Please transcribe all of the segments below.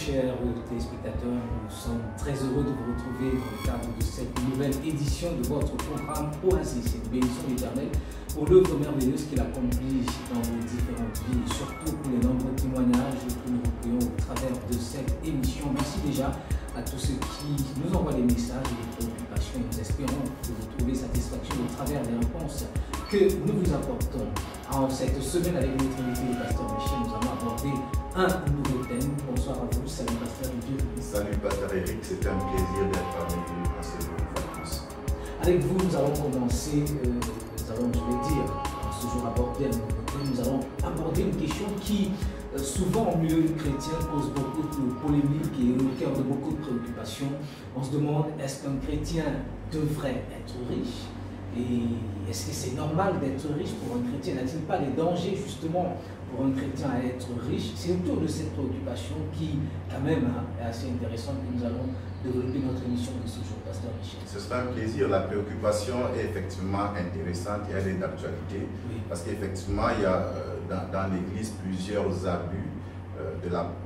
chers téléspectateurs, nous sommes très heureux de vous retrouver dans le cadre de cette nouvelle édition de votre programme Oasis, une bénédiction éternelle pour l'œuvre merveilleuse qu'il accomplit dans vos différentes vies et surtout pour les nombreux témoignages que nous recueillons au travers de cette émission. Merci déjà à tous ceux qui nous envoient des messages et des préoccupations et nous espérons que vous trouvez satisfaction au travers des réponses que nous vous apportons. En cette semaine avec notre invité, le pasteur Michel, nous allons aborder un nouveau thème. Bonsoir à vous, salut pasteur Dieu. Salut pasteur Eric, c'est un plaisir d'être parmi vous à ce jour de vacances. Avec vous, nous allons commencer, nous allons, je vais dire, ce jour aborder un nouveau thème. Nous allons aborder une question qui, souvent au milieu chrétien, cause beaucoup de polémiques et au cœur de beaucoup de préoccupations. On se demande, est-ce qu'un chrétien devrait être riche? Et est-ce que c'est normal d'être riche pour un chrétien? N'a-t-il pas des dangers justement pour un chrétien à être riche? C'est autour de cette préoccupation qui, quand même, est assez intéressante que nous allons développer notre émission de ce jour, pasteur Michel. Ce sera un plaisir. La préoccupation est effectivement intéressante et elle est d'actualité. Oui. Parce qu'effectivement, il y a dans l'Église plusieurs abus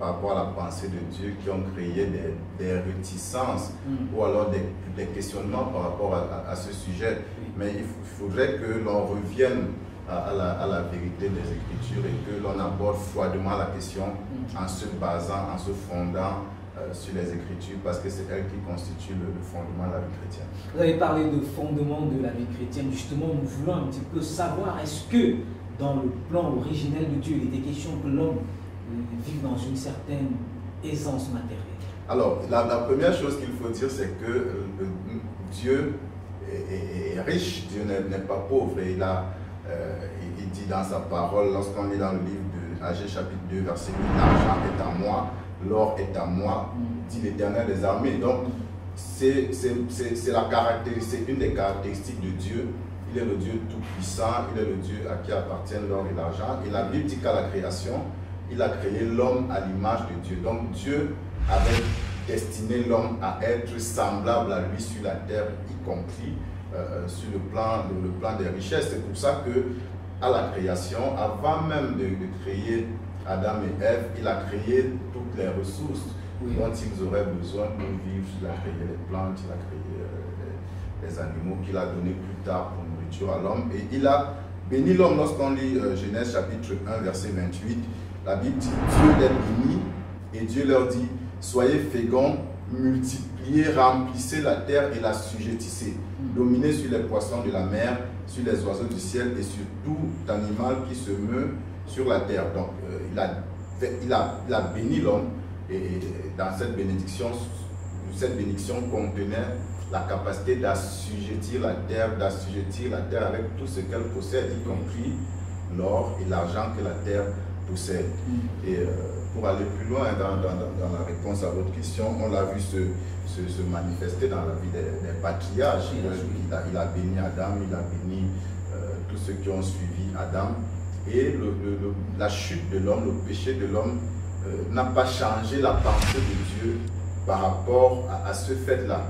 par rapport à la pensée de Dieu qui ont créé des réticences ou alors des questionnements par rapport à ce sujet. Oui. Mais il faudrait que l'on revienne à la vérité des Écritures et que l'on aborde froidement la question en se basant, en se fondant sur les Écritures, parce que c'est elles qui constituent le fondement de la vie chrétienne. Vous avez parlé de fondement de la vie chrétienne. Justement, nous voulons un petit peu savoir, est-ce que dans le plan originel de Dieu, il était question que l'homme vive dans une certaine aisance matérielle? Alors, la première chose qu'il faut dire, c'est que Dieu est riche, Dieu n'est pas pauvre. Et il dit dans sa parole, lorsqu'on lit dans le livre de Agé chapitre 2, verset 8, l'argent est à moi, l'or est à moi, dit l'Éternel des armées. Donc, c'est une des caractéristiques de Dieu. Il est le Dieu tout-puissant, il est le Dieu à qui appartiennent l'or et l'argent. Et la Bible dit qu'à la création, il a créé l'homme à l'image de Dieu. Donc, Dieu avait destiné l'homme à être semblable à lui sur la terre, y compris sur le plan des richesses. C'est pour ça que à la création, avant même de créer Adam et Ève, il a créé toutes les ressources dont ils auraient besoin pour vivre. Il a créé les plantes, il a créé les animaux qu'il a donnés plus tard pour nourriture à l'homme. Et il a béni l'homme. Lorsqu'on lit Genèse chapitre 1, verset 28, la Bible dit Dieu les bénit et Dieu leur dit soyez féconds, multipliez, remplissez la terre et la sujettissez. Dominez sur les poissons de la mer, sur les oiseaux du ciel et sur tout animal qui se meut sur la terre. Donc, il a béni l'homme et dans cette bénédiction contenait la capacité d'assujettir la terre avec tout ce qu'elle possède, y compris l'or et l'argent que la terre possède. Et pour aller plus loin dans la réponse à votre question, on l'a vu se manifester dans la vie des patriarches. Il a béni Adam, il a béni tous ceux qui ont suivi Adam. Et la chute de l'homme, le péché de l'homme n'a pas changé la pensée de Dieu par rapport à ce fait-là.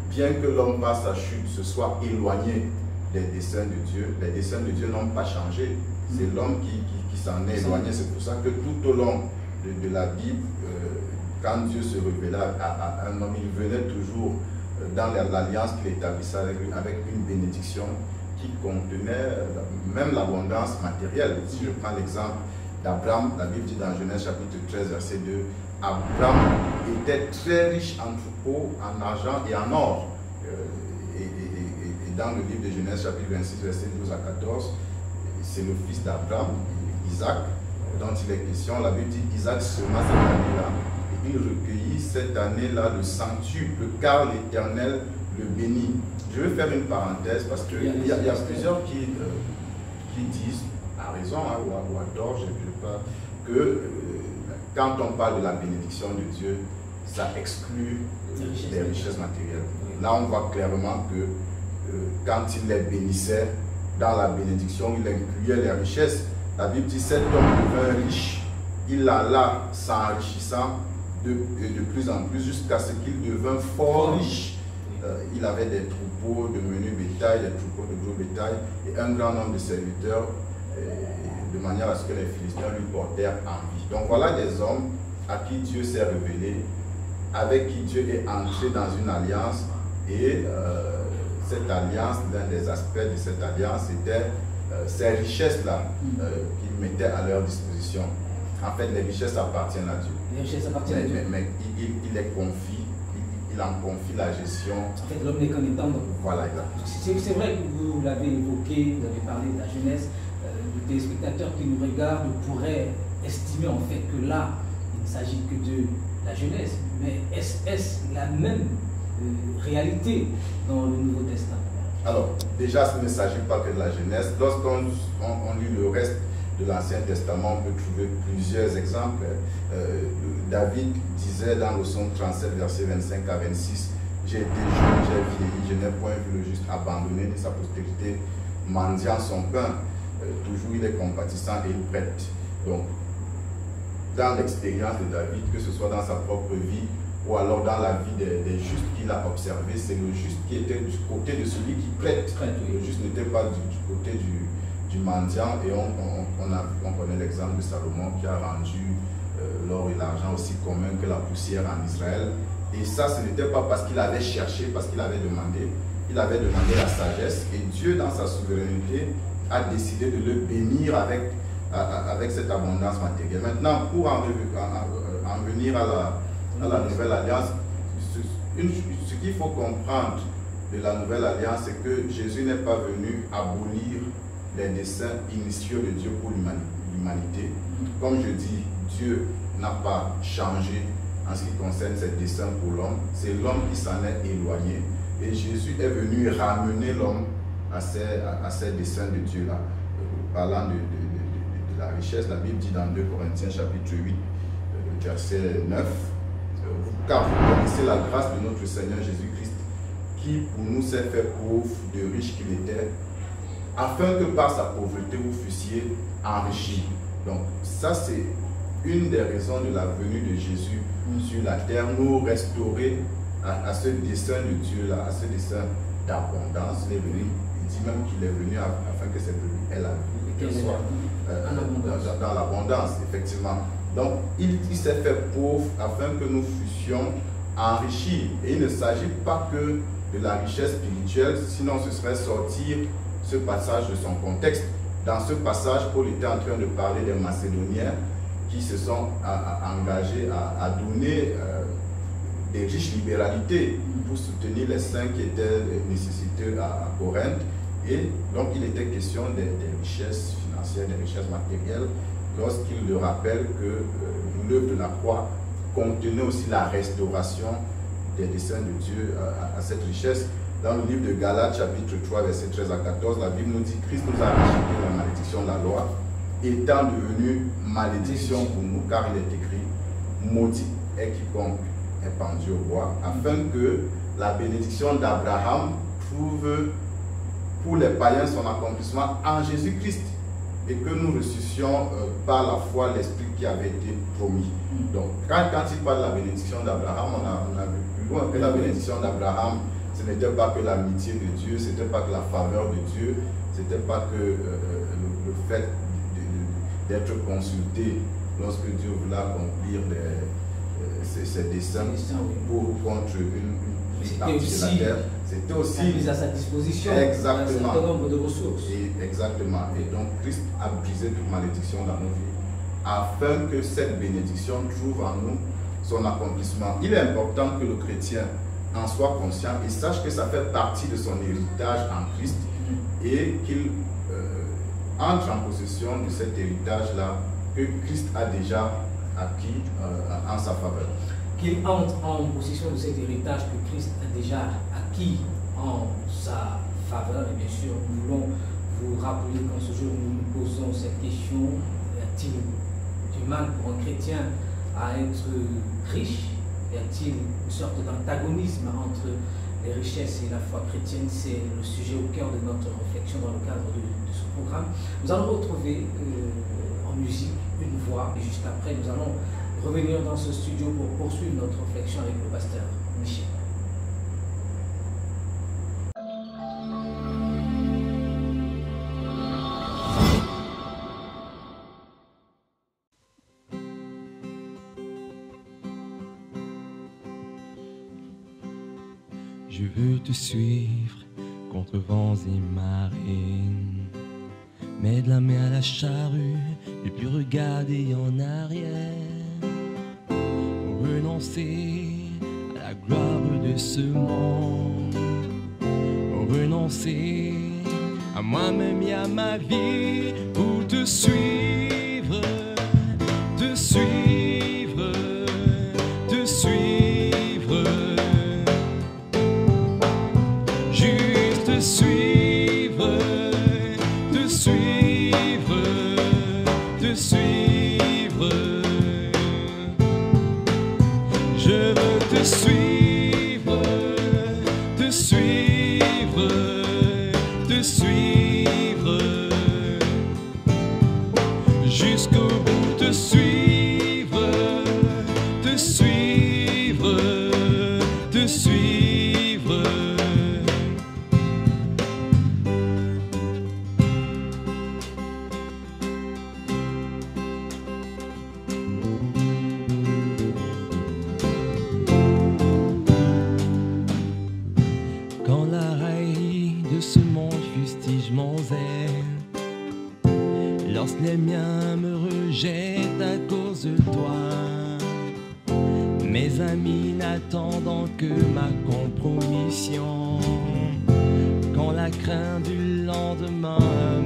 Bien que l'homme par sa chute se soit éloigné des desseins de Dieu, les desseins de Dieu n'ont pas changé. C'est l'homme qui s'en est éloigné. C'est pour ça que tout au long de la Bible, quand Dieu se révélait à un homme, il venait toujours dans l'alliance qu'il établissait avec une bénédiction qui contenait même l'abondance matérielle. Si je prends l'exemple d'Abraham, la Bible dit dans Genèse chapitre 13, verset 2, Abraham était très riche en troupeaux, en argent et en or. Et dans le livre de Genèse chapitre 26, verset 12 à 14, c'est le fils d'Abraham, Isaac, dont il est question. La Bible dit Isaac sema cette année-là et il recueillit cette année-là le centuple, car l'Éternel le bénit. Je vais faire une parenthèse parce qu'il y a plusieurs qui disent, à raison ou à tort, je ne sais pas, que quand on parle de la bénédiction de Dieu, ça exclut les richesses matérielles. Là, on voit clairement que quand il les bénissait, dans la bénédiction, il incluait les richesses. La Bible dit cet homme devint riche, il alla s'enrichissant de plus en plus jusqu'à ce qu'il devint fort riche. Il avait des troupeaux de menu bétail, des troupeaux de gros bétail et un grand nombre de serviteurs de manière à ce que les Philistins lui portèrent envie. Donc voilà des hommes à qui Dieu s'est révélé, avec qui Dieu est entré dans une alliance. Et cette alliance, l'un des aspects de cette alliance, c'était ces richesses-là qu'il mettait à leur disposition. En fait, les richesses appartiennent à Dieu. Les richesses appartiennent à Dieu. Mais il les confie, il en confie la gestion. En fait, l'homme n'est qu'un étendard. Voilà, exactement. C'est vrai que vous l'avez évoqué, vous avez parlé de la jeunesse. Le téléspectateur qui nous regarde pourrait estimer en fait que là, il ne s'agit que de la jeunesse. Mais est-ce la même réalité dans le Nouveau Testament? Alors, déjà, ce ne s'agit pas que de la jeunesse. Lorsqu'on lit le reste de l'Ancien Testament, on peut trouver plusieurs exemples. David disait dans le psaume 37, verset 25 à 26, « J'ai été jeune, j'ai vieilli, je n'ai point vu le juste abandonné ni sa postérité mendiant son pain. Toujours il est compatissant et il prête. » Donc, dans l'expérience de David, que ce soit dans sa propre vie ou alors dans la vie des justes qu'il a observé, c'est le juste qui était du côté de celui qui prête. Le juste n'était pas du côté du mendiant. Et on connaît l'exemple de Salomon qui a rendu l'or et l'argent aussi commun que la poussière en Israël. Et ça, ce n'était pas parce qu'il avait cherché, parce qu'il avait demandé. Il avait demandé la sagesse. Et Dieu, dans sa souveraineté, a décidé de le bénir avec cette abondance matérielle. Maintenant, pour en venir à la Nouvelle Alliance, ce qu'il faut comprendre de la Nouvelle Alliance, c'est que Jésus n'est pas venu abolir les desseins initiaux de Dieu pour l'humanité. Comme je dis, Dieu n'a pas changé en ce qui concerne ses desseins pour l'homme. C'est l'homme qui s'en est éloigné. Et Jésus est venu ramener l'homme à ces desseins de Dieu-là. Parlant de la richesse, la Bible dit dans 2 Corinthiens chapitre 8, verset 9, « Car vous connaissez la grâce de notre Seigneur Jésus-Christ, qui pour nous s'est fait pauvre, de riche qu'il était, afin que par sa pauvreté vous fussiez enrichis. » Donc ça c'est une des raisons de la venue de Jésus sur la terre, nous restaurer à ce dessein de Dieu-là, à ce dessein d'abondance. Il dit même qu'il est venu afin que cette vie ait la vie et qu'elle soit dans l'abondance, effectivement. Donc, il s'est fait pauvre afin que nous fussions enrichis. Et il ne s'agit pas que de la richesse spirituelle, sinon ce serait sortir ce passage de son contexte. Dans ce passage, Paul était en train de parler des Macédoniens qui se sont engagés à donner des riches libéralités pour soutenir les saints qui étaient nécessiteux à Corinthe. Et donc, il était question des richesses financières, des richesses matérielles, lorsqu'il le rappelle que l'œuvre de la croix contenait aussi la restauration des desseins de Dieu à cette richesse. Dans le livre de Galates, chapitre 3, versets 13 à 14, la Bible nous dit « Christ nous a racheté de la malédiction de la loi, étant devenu malédiction pour nous, car il est écrit « Maudit est quiconque est pendu au bois, afin que la bénédiction d'Abraham trouve pour les païens son accomplissement en Jésus-Christ, et que nous ressuscions par la foi l'Esprit qui avait été promis. » Donc, quand il parle de la bénédiction d'Abraham, on a vu plus loin que la bénédiction d'Abraham, ce n'était pas que l'amitié de Dieu, ce n'était pas que la faveur de Dieu, ce n'était pas que le fait d'être consulté lorsque Dieu voulait accomplir ses desseins contre une partie de la terre. C'était aussi mise à sa disposition exactement, un certain nombre de ressources. Exactement. Et donc Christ a brisé toute malédiction dans nos vies afin que cette bénédiction trouve en nous son accomplissement. Il est important que le chrétien en soit conscient et sache que ça fait partie de son héritage en Christ et qu'il entre en possession de cet héritage-là que Christ a déjà acquis en sa faveur. Qu'il entre en possession de cet héritage que Christ a déjà acquis en sa faveur. Et bien sûr, nous voulons vous rappeler qu'en ce jour, nous nous posons cette question: y a-t-il du mal pour un chrétien à être riche? Y a-t-il une sorte d'antagonisme entre les richesses et la foi chrétienne? C'est le sujet au cœur de notre réflexion dans le cadre de ce programme. Nous allons retrouver en musique une voix et juste après, nous allons revenir dans ce studio pour poursuivre notre réflexion avec le pasteur Michel. Je veux te suivre contre vents et marées, mets de la main à la charrue et puis regarder en arrière, renoncer à la gloire de ce monde, renoncer à moi-même et à ma vie pour te suivre, te suivre, te suivre, juste te suivre, te suivre, te suivre. Je veux te suivre, te suivre, te suivre, jusqu'au bout, te suivre, te suivre, te suivre. Quand la raillerie de ce monde fustige mon zèle, lorsque les miens me rejettent à cause de toi, mes amis n'attendant que ma compromission, quand la crainte du lendemain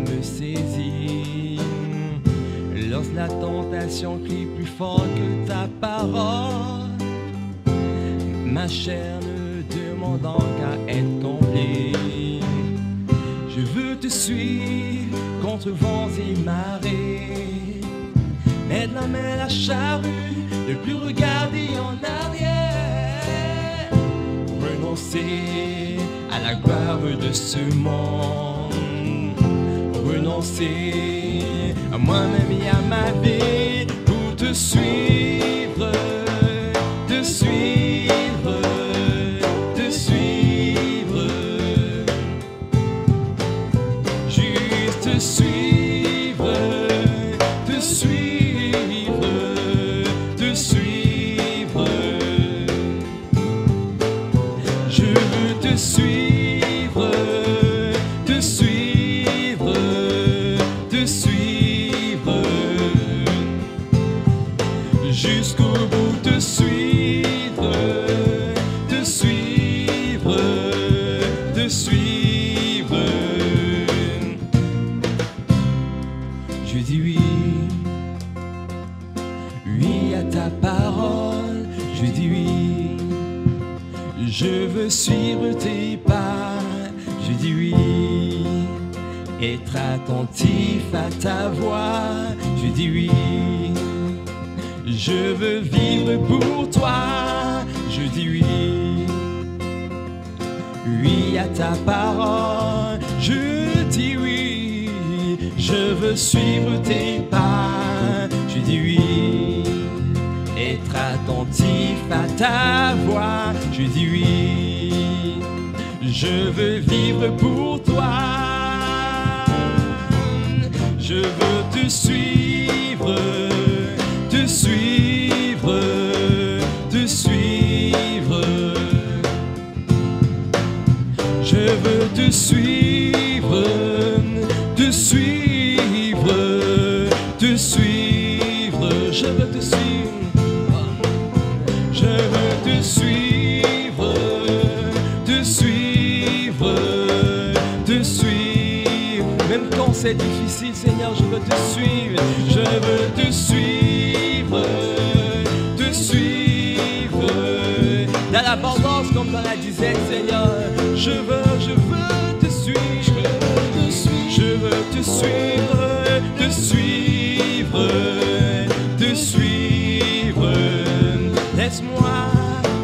me saisit, lorsque la tentation crie plus fort que ta parole, ma chair ne demandant qu'à être comblée. Je veux te suivre contre vents et marées, mettre la main à la charrue, ne plus regarder en arrière, renoncer à la gloire de ce monde, renoncer à moi-même et à ma vie pour te suivre, te suivre, te suivre, juste te suivre, te suivre, te suivre. Je veux te suivre, te suivre, te suivre, jusqu'au bout, te suivre, te suivre, te suivre. Je dis oui, oui à ta parole, je dis oui, je veux suivre tes pas, je dis oui, être attentif à ta voix, je dis oui, je veux vivre pour toi, je dis oui, oui à ta parole, je dis oui, je veux suivre tes pas, je dis oui, être attentif à ta voix, je dis oui, je veux vivre pour toi, je veux te suivre, te suivre, te suivre, je veux te suivre, te suivre, te suivre, je veux te suivre, je veux te suivre, te suivre, te suivre, même quand c'est difficile, Seigneur, je veux te suivre, je veux te suivre, te suivre, dans l'abondance comme dans la disette, Seigneur, je veux te suivre, je veux te suivre, te suivre, te suivre, laisse-moi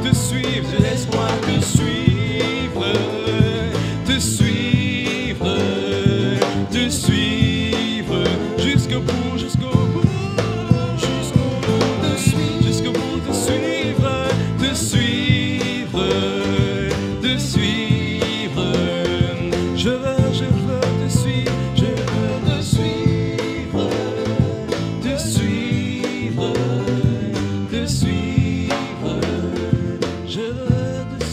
te suivre, laisse-moi te suivre, te suivre, te suivre, jusqu'au bout, jusqu'au bout, jusqu'au bout, te suivre, jusqu'au bout, te suivre, te suivre, te suivre, je veux te suivre, je veux te suivre, te suivre, te suivre, je veux te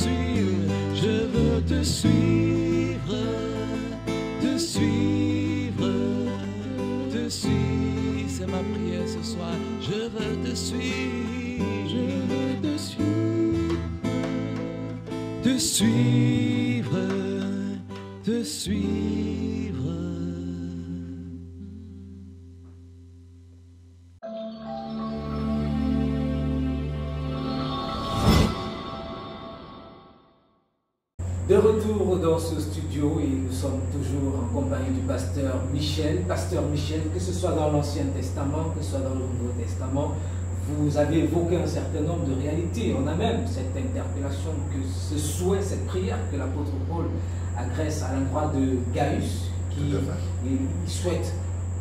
veux te suivre, je veux te suivre, te suivre, te suivre. De retour dans ce studio et nous sommes toujours en compagnie du pasteur Michel. Pasteur Michel, que ce soit dans l'Ancien Testament, que ce soit dans le Nouveau Testament, vous avez évoqué un certain nombre de réalités. On a même cette interpellation, que ce souhait, cette prière que l'apôtre Paul adresse à l'endroit de Gaius, qui il souhaite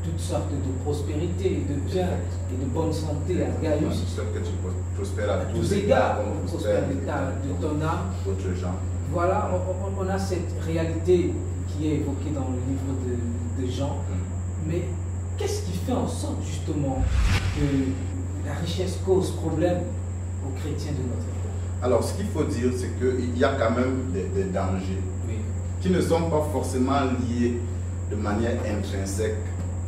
toutes sortes de prospérité, de bien et de bonne santé à Gaius. Je souhaite que tu prospères à tous égards, prospère l'état de ton âme. D'autres gens. Voilà, on a cette réalité qui est évoquée dans le livre de Jean. Mais qu'est-ce qui fait en sorte justement que la richesse cause problème aux chrétiens de notre époque? Alors, ce qu'il faut dire, c'est qu'il y a quand même des dangers qui ne sont pas forcément liés de manière intrinsèque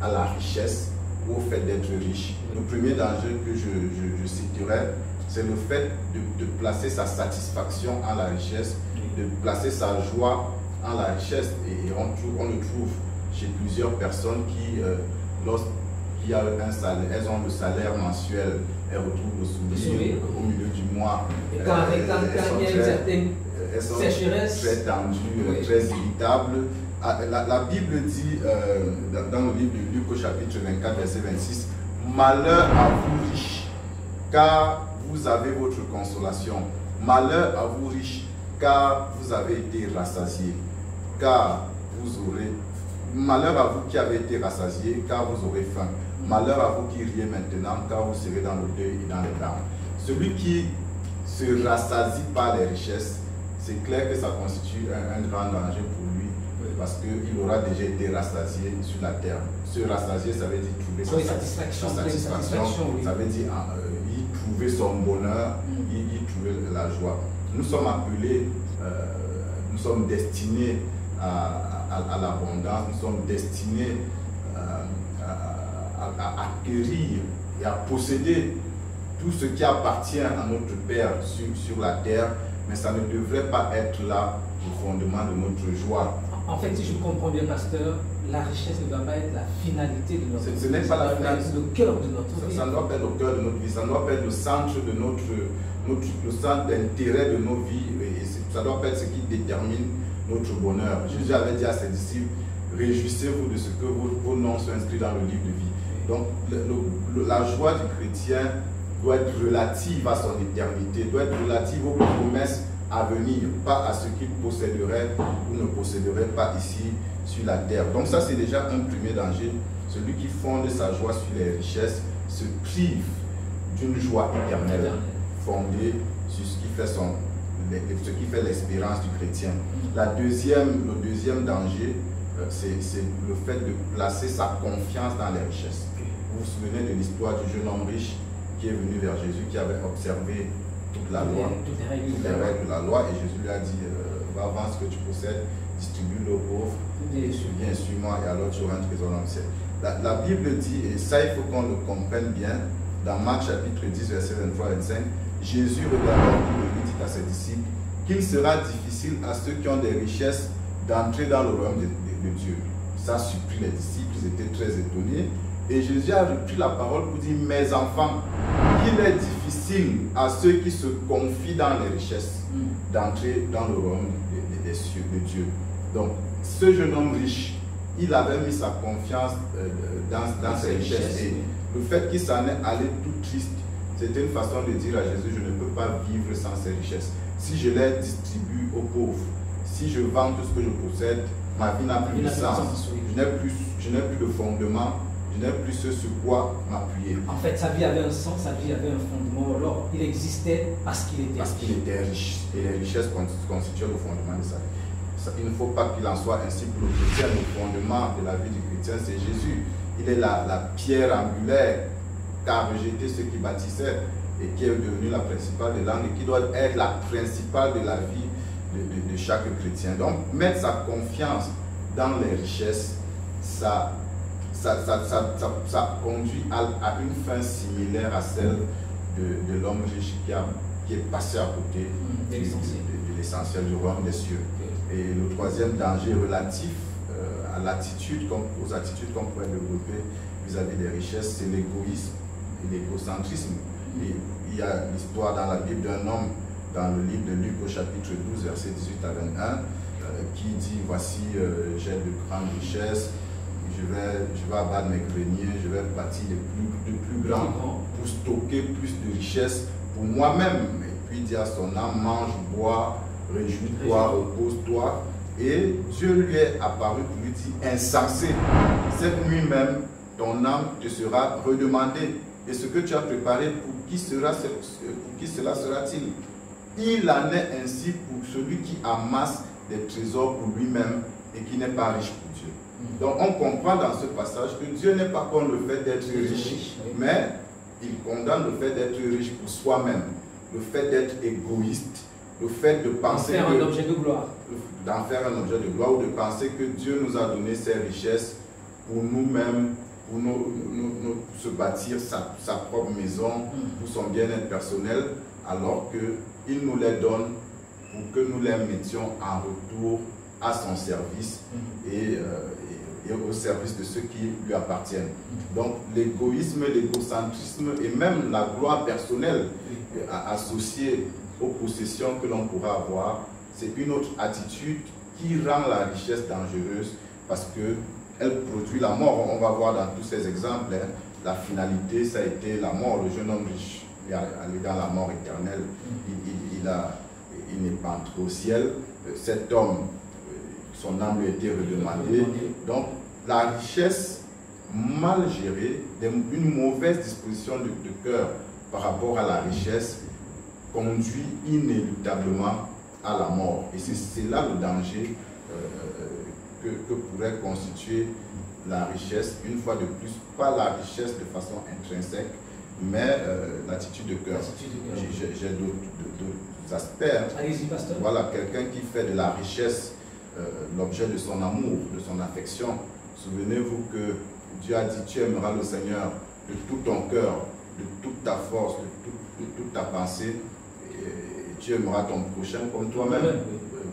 à la richesse ou au fait d'être riche. Le premier danger que je citerai, c'est le fait de placer sa satisfaction en la richesse, de placer sa joie en la richesse. Et on le trouve chez plusieurs personnes qui, lorsqu'il y a un salaire, elles ont le salaire mensuel, elles retrouvent le sourire au milieu du mois. Et quand il y a une certaine sécheresse, très tendues, très irritables. La Bible dit, dans le livre de Luc au chapitre 24, verset 26, « Malheur à vous riches, car vous avez votre consolation. Malheur à vous riches, car vous avez été rassasiés. Car vous aurez... Malheur à vous qui avez été rassasiés, car vous aurez faim. Malheur à vous qui riez maintenant, car vous serez dans le deuil et dans les larmes. » Celui qui se rassasie par les richesses, c'est clair que ça constitue un grand danger pour lui, parce qu'il aura déjà été rassasié sur la terre. Se rassasier, ça veut dire trouver sa satisfaction. Ça veut dire y trouver son bonheur, y trouver la joie. Nous sommes appelés, nous sommes destinés à l'abondance, nous sommes destinés à acquérir et à posséder tout ce qui appartient à notre Père sur la terre, mais ça ne devrait pas être là le fondement de notre joie. En fait, si je comprends bien, pasteur, la richesse ne doit pas être la finalité de notre vie. Ce n'est pas la finalité. Le cœur de notre vie. Ça ne doit pas être le cœur de notre vie, ça ne doit pas être le centre de le centre d'intérêt de nos vies, et ça ne doit pas être ce qui détermine notre bonheur. Jésus avait dit à ses disciples, réjouissez-vous de ce que vos noms sont inscrits dans le livre de vie. Donc, la joie du chrétien doit être relative à son éternité, doit être relative aux promesses à venir, pas à ce qu'il posséderait ou ne posséderait pas ici sur la terre. Donc ça, c'est déjà un premier danger. Celui qui fonde sa joie sur les richesses se prive d'une joie éternelle fondée sur ce qui fait l'espérance du chrétien. Le deuxième danger, c'est le fait de placer sa confiance dans les richesses. Vous vous souvenez de l'histoire du jeune homme riche qui est venu vers Jésus, qui avait observé toute la loi, toutes les règles de la loi, et Jésus lui a dit, va vendre ce que tu possèdes, distribue-le aux pauvres, viens, suis-moi, et alors tu auras un trésor dans le ciel. La Bible dit, et ça il faut qu'on le comprenne bien, dans Marc chapitre 10, verset 23-25, Jésus regardant et lui dit à ses disciples qu'il sera difficile à ceux qui ont des richesses d'entrer dans le royaume de Dieu. Ça surprit les disciples, ils étaient très étonnés. Et Jésus a repris la parole pour dire, mes enfants, qu'il est difficile à ceux qui se confient dans les richesses d'entrer dans le royaume des cieux de Dieu. Donc, ce jeune homme riche, il avait mis sa confiance dans ses richesses. Et le fait qu'il s'en est allé tout triste, c'était une façon de dire à Jésus, je ne peux pas vivre sans ces richesses. Si je les distribue aux pauvres, si je vends tout ce que je possède, ma vie n'a plus de sens. Je n'ai plus de fondement. Je n'ai plus ce sur quoi m'appuyer. En fait, sa vie avait un sens, sa vie avait un fondement. Alors, il existait parce qu'il était riche. Parce qu'il était riche. Et les richesses constituent le fondement de sa vie. Il ne faut pas qu'il en soit ainsi pour le chrétien. Le fondement de la vie du chrétien, c'est Jésus. Il est la pierre angulaire qu'a rejeté ceux qui bâtissaient et qui est devenue la principale des langues et qui doit être la principale de la vie de chaque chrétien. Donc, mettre sa confiance dans les richesses, ça ça conduit à une fin similaire à celle de l'homme riche qui est passé à côté de l'essentiel du royaume des cieux. Et le troisième danger relatif à l'attitude, aux attitudes qu'on pourrait développer vis-à-vis des richesses, c'est l'égoïsme et l'égocentrisme. Et il y a l'histoire dans la Bible d'un homme, dans le livre de Luc au chapitre 12, versets 18 à 21, qui dit, voici, j'ai de grandes richesses, je vais abattre mes greniers, je vais bâtir de plus grands pour stocker plus de richesses pour moi-même. Et puis il dit à son âme, mange, bois, réjouis-toi, repose-toi. Et Dieu lui est apparu pour lui dire, insensé, cette nuit même, ton âme te sera redemandée. Et ce que tu as préparé, pour qui cela sera-t-il? Il en est ainsi pour celui qui amasse des trésors pour lui-même et qui n'est pas riche pour Dieu. Donc on comprend dans ce passage que Dieu n'est pas contre le fait d'être riche, mais il condamne le fait d'être riche pour soi-même, le fait d'être égoïste, le fait de penser d'en faire un objet de gloire. D'en faire un objet de gloire, ou de penser que Dieu nous a donné ses richesses pour nous-mêmes, pour se bâtir sa propre maison, pour son bien-être personnel, alors qu'il nous les donne pour que nous les mettions en retour à son service et au service de ceux qui lui appartiennent. Donc l'égoïsme, l'égocentrisme et même la gloire personnelle associée aux possessions que l'on pourra avoir, c'est une autre attitude qui rend la richesse dangereuse parce qu'elle produit la mort. On va voir dans tous ces exemples, hein, la finalité, ça a été la mort. Le jeune homme riche est allé dans la mort éternelle. Il n'est pas entré au ciel. Cet homme, son âme lui a été redemandée. Donc, la richesse mal gérée, une mauvaise disposition de cœur par rapport à la richesse, conduit inéluctablement à la mort. Et c'est là le danger que pourrait constituer la richesse, une fois de plus, pas la richesse de façon intrinsèque, mais l'attitude de cœur. J'ai d'autres aspects. Allez-y, pasteur. Voilà, quelqu'un qui fait de la richesse l'objet de son amour, de son affection. Souvenez-vous que Dieu a dit, tu aimeras le Seigneur de tout ton cœur, de toute ta force, de toute ta pensée, et tu aimeras ton prochain comme toi-même.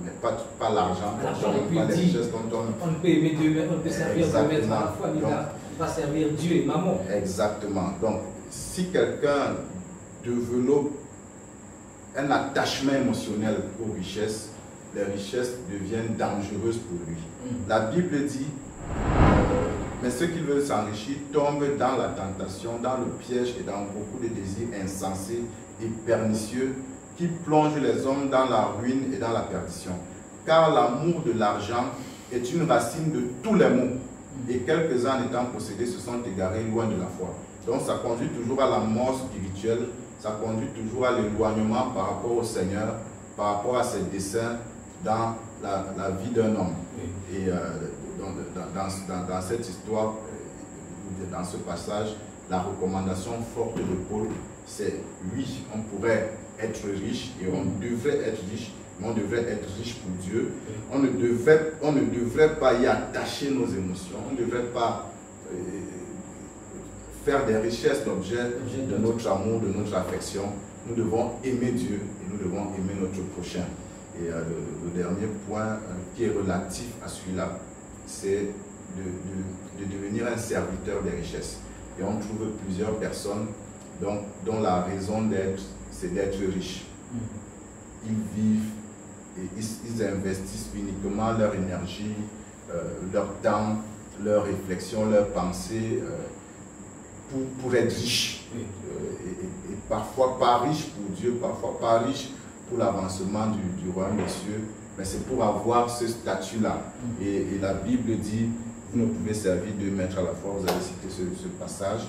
Mais pas l'argent, pas les richesses comme toi-même. On peut aimer Dieu, mais on peut servir Dieu à la fois, mais pas servir Dieu et maman. Exactement. Donc, si quelqu'un développe un attachement émotionnel aux richesses, les richesses deviennent dangereuses pour lui. La Bible dit, mais ceux qui veulent s'enrichir tombent dans la tentation, dans le piège et dans beaucoup de désirs insensés et pernicieux qui plongent les hommes dans la ruine et dans la perdition. Car l'amour de l'argent est une racine de tous les maux. Et quelques-uns en étant possédés se sont égarés loin de la foi. Donc ça conduit toujours à la mort spirituelle, ça conduit toujours à l'éloignement par rapport au Seigneur, par rapport à ses desseins dans la vie d'un homme. Et dans cette histoire, dans ce passage, la recommandation forte de Paul, c'est oui, on pourrait être riche et on devrait être riche, mais on devrait être riche pour Dieu. On ne devrait pas y attacher nos émotions, on ne devrait pas faire des richesses l'objet de notre amour, de notre affection. Nous devons aimer Dieu et nous devons aimer notre prochain. Et le dernier point qui est relatif à celui-là, c'est de devenir un serviteur des richesses. Et on trouve plusieurs personnes dont la raison d'être, c'est d'être riche. Ils vivent et ils investissent uniquement leur énergie, leur temps, leur réflexion, leur pensée pour être riche. Et parfois pas riche pour Dieu, parfois pas riche pour l'avancement du royaume des cieux, mais c'est pour avoir ce statut-là. Et la Bible dit, vous ne pouvez servir deux maîtres à la fois. Vous avez cité ce passage,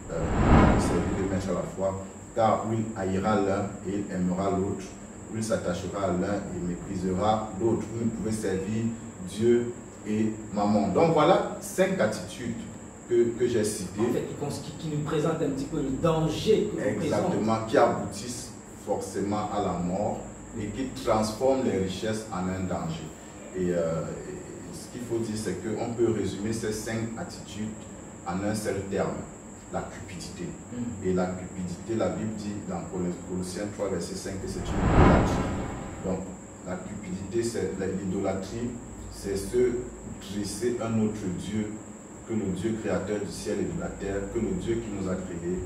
vous pouvez servir deux maîtres à la fois, car il haïra l'un et il aimera l'autre, ou il s'attachera à l'un et méprisera l'autre. Vous ne pouvez servir Dieu et maman. Donc voilà 5 attitudes que j'ai citées. En fait, qui nous présentent un petit peu le danger que exactement, qui aboutissent forcément à la mort et qui transforment les richesses en un danger. Et ce qu'il faut dire, c'est qu'on peut résumer ces 5 attitudes en un seul terme, la cupidité. Et la cupidité, la Bible dit dans Colossiens 3, verset 5 que c'est une idolâtrie. Donc la cupidité, c'est l'idolâtrie, c'est se dresser un autre Dieu que le Dieu créateur du ciel et de la terre, que le Dieu qui nous a créés,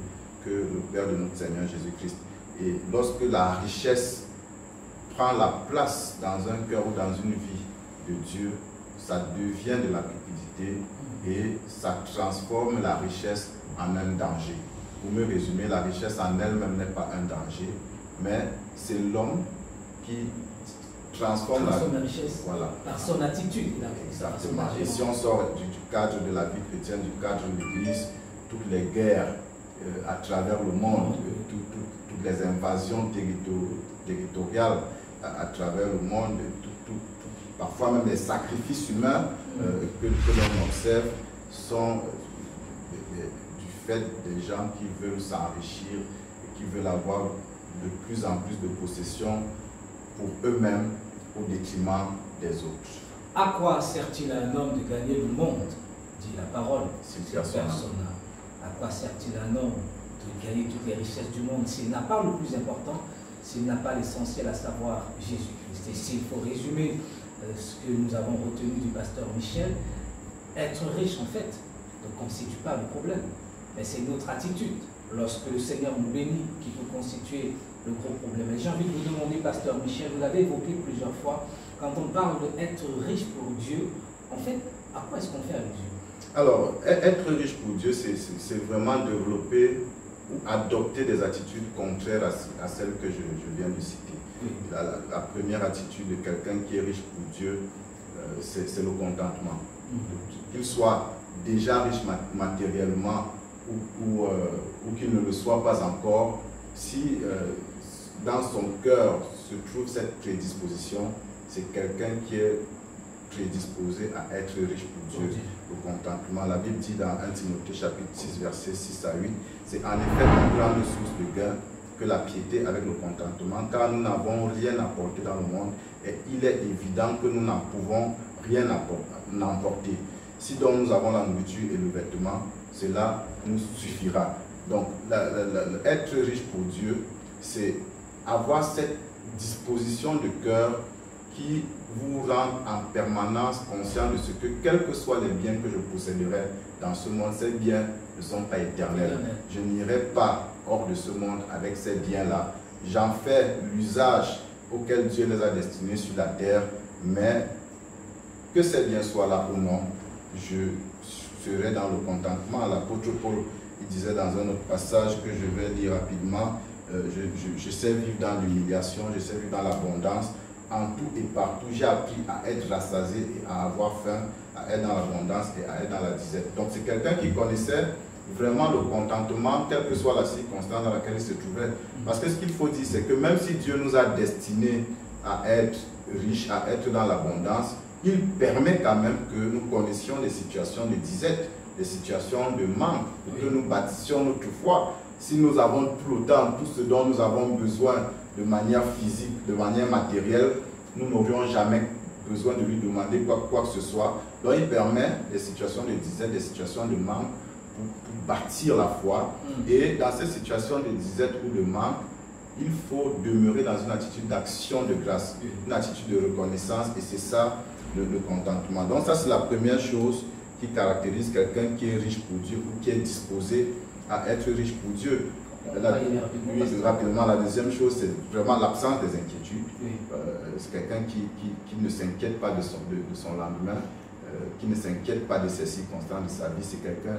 que le Père de notre Seigneur Jésus-Christ. Et lorsque la richesse prend la place dans un cœur ou dans une vie de Dieu, ça devient de la cupidité et ça transforme la richesse en un danger. Pour me résumer, la richesse en elle-même n'est pas un danger, mais c'est l'homme qui transforme la richesse, voilà, par son attitude. Exactement. Et si on sort du cadre de la vie chrétienne, du cadre de l'Église, toutes les guerres à travers le monde, toutes les invasions territoriales à travers le monde, parfois même les sacrifices humains que l'on observe sont du fait des gens qui veulent s'enrichir et qui veulent avoir de plus en plus de possessions pour eux-mêmes au détriment des autres. À quoi sert-il à un homme de gagner le monde, dit la parole, personne. À quoi sert-il à un homme de gagner toutes les richesses du monde s'il n'a pas le plus important, s'il n'a pas l'essentiel, à savoir Jésus-Christ? Et s'il faut résumer ce que nous avons retenu du pasteur Michel, être riche en fait ne constitue pas le problème, mais c'est notre attitude. Lorsque le Seigneur nous bénit, qui peut constituer le gros problème. Et j'ai envie de vous demander, pasteur Michel, vous l'avez évoqué plusieurs fois, quand on parle d'être riche pour Dieu, en fait, à quoi est-ce qu'on fait allusion? Alors, être riche pour Dieu, c'est vraiment développer ou adopter des attitudes contraires à celles que je viens de citer. Oui. La première attitude de quelqu'un qui est riche pour Dieu, c'est le contentement. Qu'il soit déjà riche matériellement ou qu'il ne le soit pas encore, si dans son cœur se trouve cette prédisposition, c'est quelqu'un qui est prédisposé à être riche pour Dieu. Le contentement, la Bible dit dans 1 Timothée chapitre 6, versets 6 à 8, c'est en effet une grande source de gain que la piété avec le contentement, car nous n'avons rien apporté dans le monde et il est évident que nous n'en pouvons rien emporter. Si donc nous avons la nourriture et le vêtement, cela nous suffira. Donc, être riche pour Dieu, c'est avoir cette disposition de cœur qui vous rend en permanence conscient de ce que, quels que soient les biens que je posséderai dans ce monde, ces biens ne sont pas éternels. Je n'irai pas hors de ce monde avec ces biens-là. J'en fais l'usage auquel Dieu les a destinés sur la terre, mais que ces biens soient là ou non, je serai dans le contentement. L'apôtre Paul, il disait dans un autre passage que je vais lire rapidement, je sais vivre dans l'humiliation, je sais vivre dans l'abondance, en tout et partout, j'ai appris à être rassasié et à avoir faim, à être dans l'abondance et à être dans la disette. Donc c'est quelqu'un qui connaissait vraiment le contentement, quelle que soit la circonstance dans laquelle il se trouvait. Parce que ce qu'il faut dire, c'est que même si Dieu nous a destinés à être riches, à être dans l'abondance, il permet quand même que nous connaissions des situations de disette, des situations de manque, que nous bâtissions notre foi. Si nous avons tout le temps, tout ce dont nous avons besoin de manière physique, de manière matérielle, nous n'aurions jamais besoin de lui demander quoi que ce soit. Donc il permet des situations de disette, des situations de manque pour bâtir la foi. Et dans ces situations de disette ou de manque, il faut demeurer dans une attitude d'action de grâce, une attitude de reconnaissance, et c'est ça le contentement. Donc ça c'est la première chose qui caractérise quelqu'un qui est riche pour Dieu ou qui est disposé à être riche pour Dieu. Rapidement, la deuxième chose, c'est vraiment l'absence des inquiétudes. C'est quelqu'un qui ne s'inquiète pas de son lendemain, qui ne s'inquiète pas de ses circonstances de sa vie. C'est quelqu'un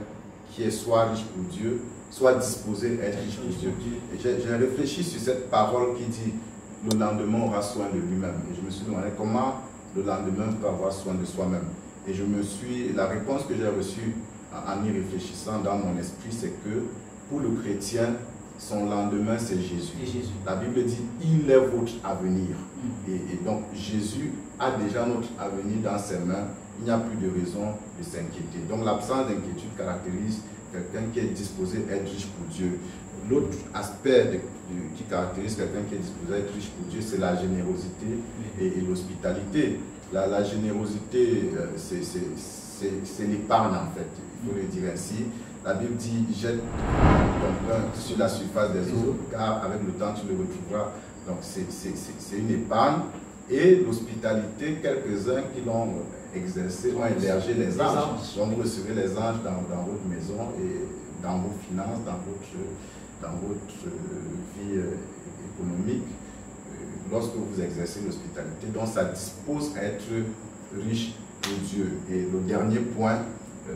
qui est soit riche pour Dieu, soit disposé à être riche pour Dieu. Et j'ai réfléchi sur cette parole qui dit « le lendemain aura soin de lui-même ». Et je me suis demandé comment le lendemain peut avoir soin de soi-même. Et la réponse que j'ai reçue en y réfléchissant dans mon esprit, c'est que pour le chrétien, son lendemain, c'est Jésus. La Bible dit, il est votre avenir. Et donc, Jésus a déjà notre avenir dans ses mains. Il n'y a plus de raison de s'inquiéter. Donc, l'absence d'inquiétude caractérise quelqu'un qui est disposé à être riche pour Dieu. L'autre aspect qui caractérise quelqu'un qui est disposé à être riche pour Dieu, c'est la générosité et l'hospitalité. La générosité, c'est l'épargne en fait, il faut le dire ainsi. La Bible dit, jette ton pain sur la surface des eaux, car avec le temps tu le retrouveras. Donc c'est une épargne. Et l'hospitalité, quelques-uns qui l'ont exercé, ont hébergé les anges. Donc vous recevez les anges dans votre maison et dans vos finances, dans votre vie économique, lorsque vous exercez l'hospitalité. Donc ça dispose à être riche pour Dieu. Et le dernier point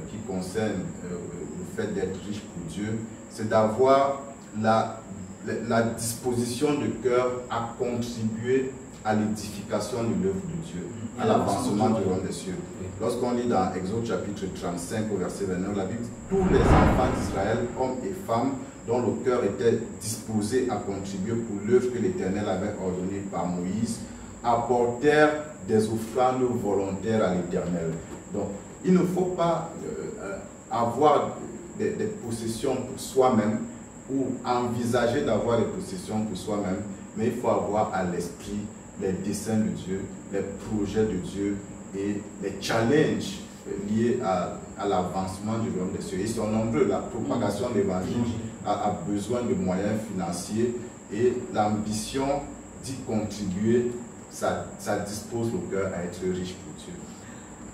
qui concerne le fait d'être riche pour Dieu, c'est d'avoir la disposition de cœur à contribuer à l'édification de l'œuvre de Dieu, à l'avancement du royaume des cieux. Lorsqu'on lit dans Exode chapitre 35 au verset 29, la Bible dit « Tous les enfants d'Israël, hommes et femmes, dont le cœur était disposé à contribuer pour l'œuvre que l'Éternel avait ordonnée par Moïse, apportèrent des offrandes volontaires à l'Éternel. » Donc, il ne faut pas avoir des possessions pour soi-même ou envisager d'avoir des possessions pour soi-même, mais il faut avoir à l'esprit les desseins de Dieu, les projets de Dieu et les challenges liés à l'avancement du royaume des cieux. Ils sont nombreux. La propagation de l'évangile a besoin de moyens financiers et l'ambition d'y contribuer, ça dispose le cœur à être riche pour Dieu.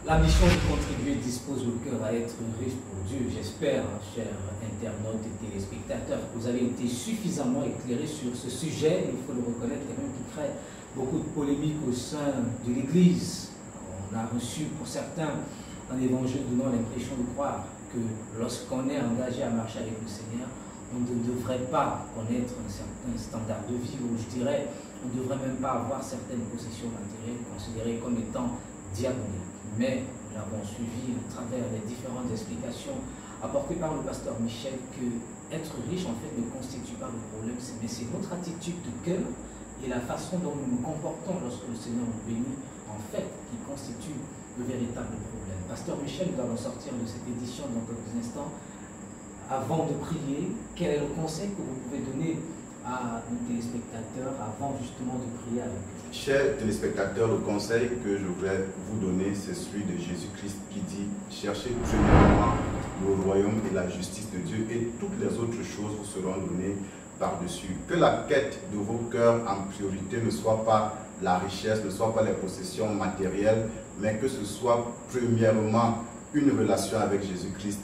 L'ambition de contribuer dispose le cœur à être riche pour Dieu. J'espère, chers internautes et téléspectateurs, que vous avez été suffisamment éclairés sur ce sujet. Il faut le reconnaître, quand même, qui crée beaucoup de polémiques au sein de l'Église. On a reçu pour certains un évangile donnant l'impression de croire que lorsqu'on est engagé à marcher avec le Seigneur, on ne devrait pas connaître un certain standard de vie, ou je dirais, on ne devrait même pas avoir certaines possessions matérielles considérées comme étant diaboliques. Mais nous l'avons suivi à travers les différentes explications apportées par le pasteur Michel que être riche en fait ne constitue pas le problème, mais c'est notre attitude de cœur et la façon dont nous nous comportons lorsque le Seigneur nous bénit en fait qui constitue le véritable problème. Pasteur Michel, nous allons sortir de cette édition dans quelques instants. Avant de prier, quel est le conseil que vous pouvez donner à nos téléspectateurs avant justement de prier avec eux? Chers téléspectateurs, le conseil que je voudrais vous donner, c'est celui de Jésus-Christ qui dit « Cherchez premièrement le royaume et la justice de Dieu et toutes les autres choses vous seront données par-dessus. » Que la quête de vos cœurs en priorité ne soit pas la richesse, ne soit pas les possessions matérielles, mais que ce soit premièrement une relation avec Jésus-Christ,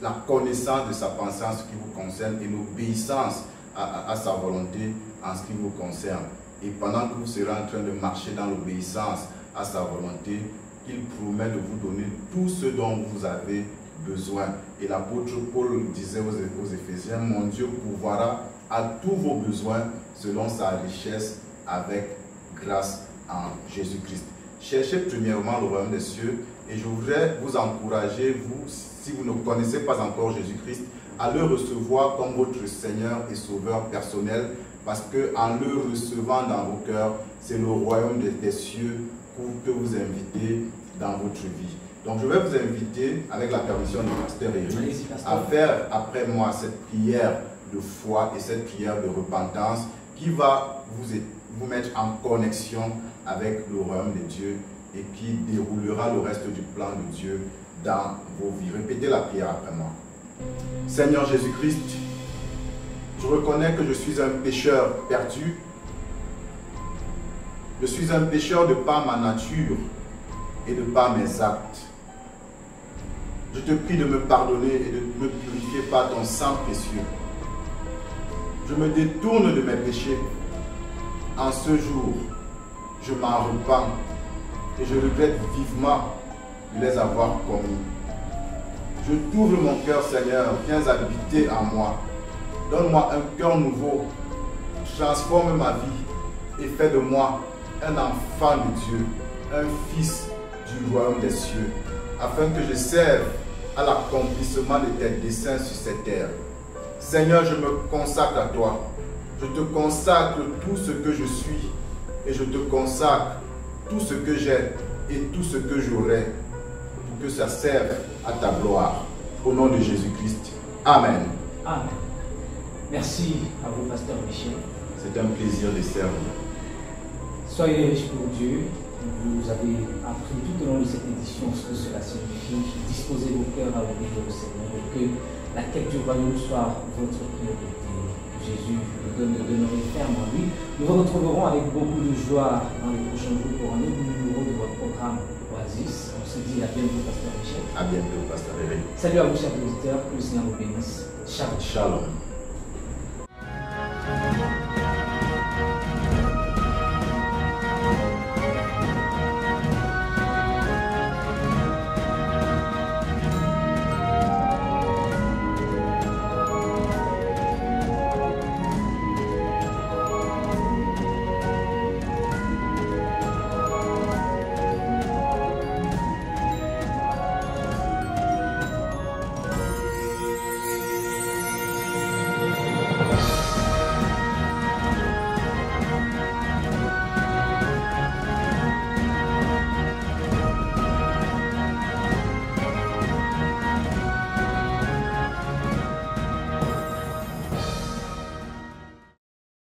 la connaissance de sa pensée en ce qui vous concerne et l'obéissance à sa volonté en ce qui vous concerne. Et pendant que vous serez en train de marcher dans l'obéissance à sa volonté, il promet de vous donner tout ce dont vous avez besoin. Et l'apôtre Paul disait aux Éphésiens, « Mon Dieu pourvoira à tous vos besoins selon sa richesse avec grâce en Jésus-Christ. » Cherchez premièrement le royaume des cieux et je voudrais vous encourager, vous, si vous ne connaissez pas encore Jésus-Christ, à le recevoir comme votre Seigneur et Sauveur personnel, parce qu'en le recevant dans vos cœurs, c'est le royaume des cieux que vous invitez dans votre vie. Donc je vais vous inviter, avec la permission du pasteur Eric, à faire après moi cette prière de foi et cette prière de repentance qui va vous mettre en connexion avec le royaume de Dieu et qui déroulera le reste du plan de Dieu dans vos vies. Répétez la prière après moi. Seigneur Jésus-Christ, je reconnais que je suis un pécheur perdu. Je suis un pécheur de par ma nature et de par mes actes. Je te prie de me pardonner et de me purifier par ton sang précieux. Je me détourne de mes péchés. En ce jour, je m'en repens et je regrette vivement de les avoir commis. Je t'ouvre mon cœur, Seigneur, viens habiter en moi. Donne-moi un cœur nouveau, transforme ma vie et fais de moi un enfant de Dieu, un fils du royaume des cieux, afin que je serve à l'accomplissement de tes desseins sur cette terre. Seigneur, je me consacre à toi. Je te consacre tout ce que je suis et je te consacre tout ce que j'ai et tout ce que j'aurai pour que ça serve à ta gloire. Au nom de Jésus-Christ. Amen. Amen. Merci à vous, pasteur Michel. C'est un plaisir de servir. Soyez riches pour Dieu vous avez appris tout au long de cette édition ce que cela signifie. Disposez vos cœurs à obéir au Seigneur et que la quête du royaume soit votre priorité. Jésus vous donne de demeurer ferme en lui. Nous vous retrouverons avec beaucoup de joie dans les prochains jours pour un autre numéro de votre programme Oasis. On se dit à bientôt, Pasteur Michel. À bientôt, Pasteur Eric. Salut à vous, chers auditeurs. Que le Seigneur vous bénisse. Shalom. Shalom.